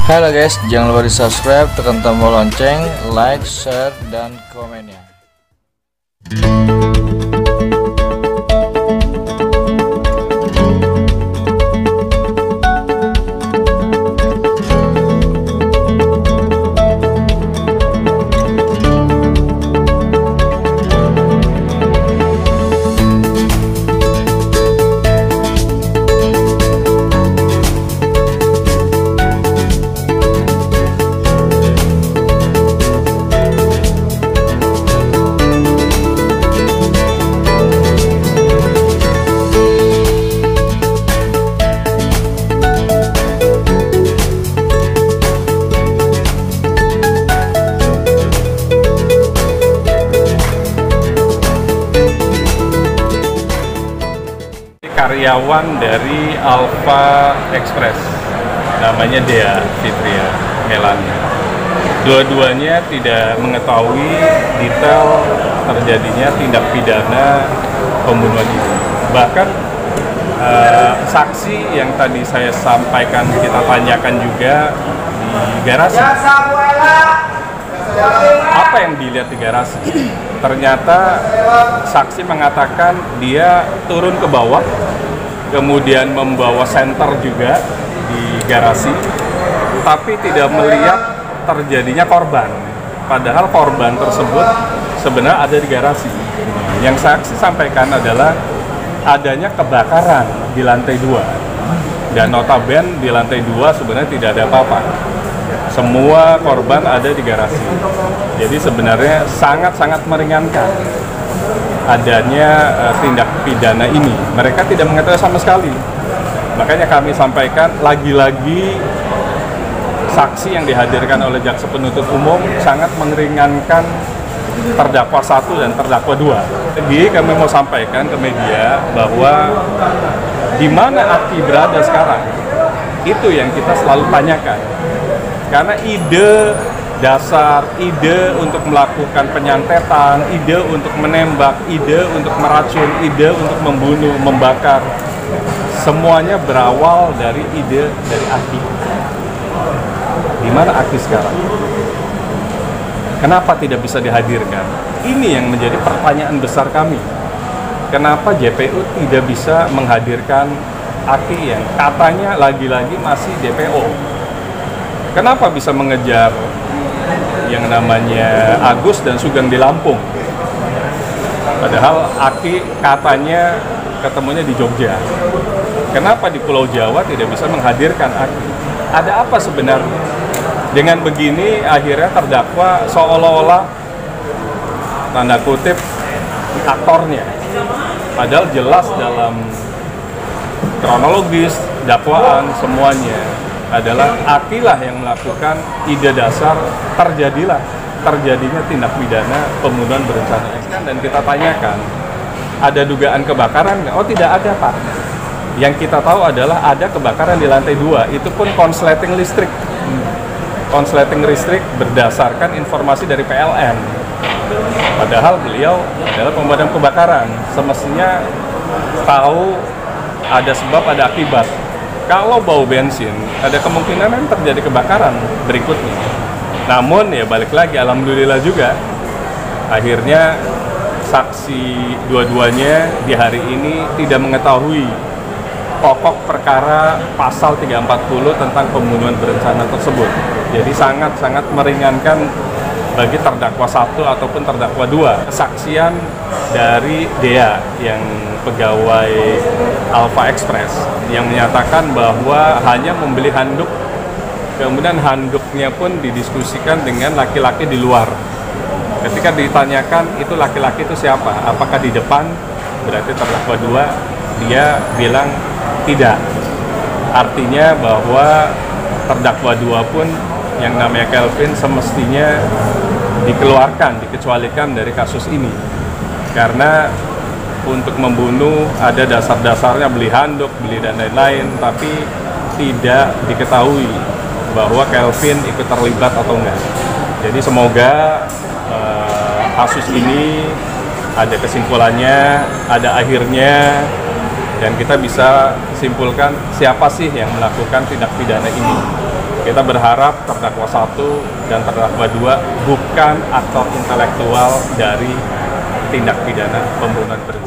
Halo guys, jangan lupa di subscribe, tekan tombol lonceng, like, share, dan komennya. Karyawan dari Alpha Express, namanya Dea Fitria Melani. Dua-duanya tidak mengetahui detail terjadinya tindak pidana pembunuhan ini. Bahkan saksi yang tadi saya sampaikan, kita tanyakan juga di garasi, apa yang dilihat di garasi. Ternyata saksi mengatakan dia turun ke bawah, kemudian membawa senter juga di garasi, tapi tidak melihat terjadinya korban. Padahal korban tersebut sebenarnya ada di garasi. Yang saksi sampaikan adalah adanya kebakaran di lantai 2. Dan notabene di lantai 2 sebenarnya tidak ada apa-apa. Semua korban ada di garasi. Jadi sebenarnya sangat-sangat meringankan adanya tindak pidana ini. Mereka tidak mengetahui sama sekali. Makanya kami sampaikan, lagi-lagi saksi yang dihadirkan oleh jaksa penuntut umum sangat meringankan terdakwa 1 dan terdakwa 2. Jadi kami mau sampaikan ke media bahwa di mana Aki berada sekarang, itu yang kita selalu tanyakan. Karena ide dasar, ide untuk melakukan penyantetan, ide untuk menembak, ide untuk meracun, ide untuk membunuh, membakar, semuanya berawal dari ide dari Aki. Di mana Aki sekarang? Kenapa tidak bisa dihadirkan? Ini yang menjadi pertanyaan besar kami. Kenapa JPU tidak bisa menghadirkan Aki yang katanya lagi-lagi masih DPO? Kenapa bisa mengejar yang namanya Agus dan Sugeng di Lampung? Padahal Aki katanya ketemunya di Jogja. Kenapa di Pulau Jawa tidak bisa menghadirkan Aki? Ada apa sebenarnya? Dengan begini akhirnya terdakwa seolah-olah tanda kutip aktornya. Padahal jelas dalam kronologis dakwaan semuanya adalah Akilah yang melakukan ide dasar terjadinya tindak pidana pembunuhan berencana. Dan kita tanyakan, ada dugaan kebakaran nggak? Oh, tidak ada, Pak. Yang kita tahu adalah ada kebakaran di lantai 2, itu pun konsleting listrik. Konsleting listrik berdasarkan informasi dari PLN. Padahal beliau adalah pemadam kebakaran, semestinya tahu ada sebab, ada akibat. Kalau bau bensin, ada kemungkinan kan terjadi kebakaran berikutnya. Namun ya balik lagi, alhamdulillah juga akhirnya saksi dua-duanya di hari ini tidak mengetahui pokok perkara pasal 340 tentang pembunuhan berencana tersebut. Jadi sangat-sangat meringankan bagi terdakwa 1 ataupun terdakwa 2. Kesaksian dari Dea yang pegawai Alpha Express yang menyatakan bahwa hanya membeli handuk, kemudian handuknya pun didiskusikan dengan laki-laki di luar. Ketika ditanyakan itu laki-laki itu siapa, apakah di depan, berarti terdakwa 2, dia bilang tidak. Artinya bahwa terdakwa 2 pun yang namanya Kelvin semestinya dikeluarkan, dikecualikan dari kasus ini. Karena untuk membunuh ada dasar-dasarnya, beli handuk, beli dan lain-lain, tapi tidak diketahui bahwa Kelvin ikut terlibat atau enggak. Jadi semoga kasus ini ada kesimpulannya, ada akhirnya, dan kita bisa simpulkan siapa sih yang melakukan tindak pidana ini. Kita berharap terdakwa 1 dan terdakwa 2 bukan aktor intelektual dari tindak pidana pembunuhan berencana.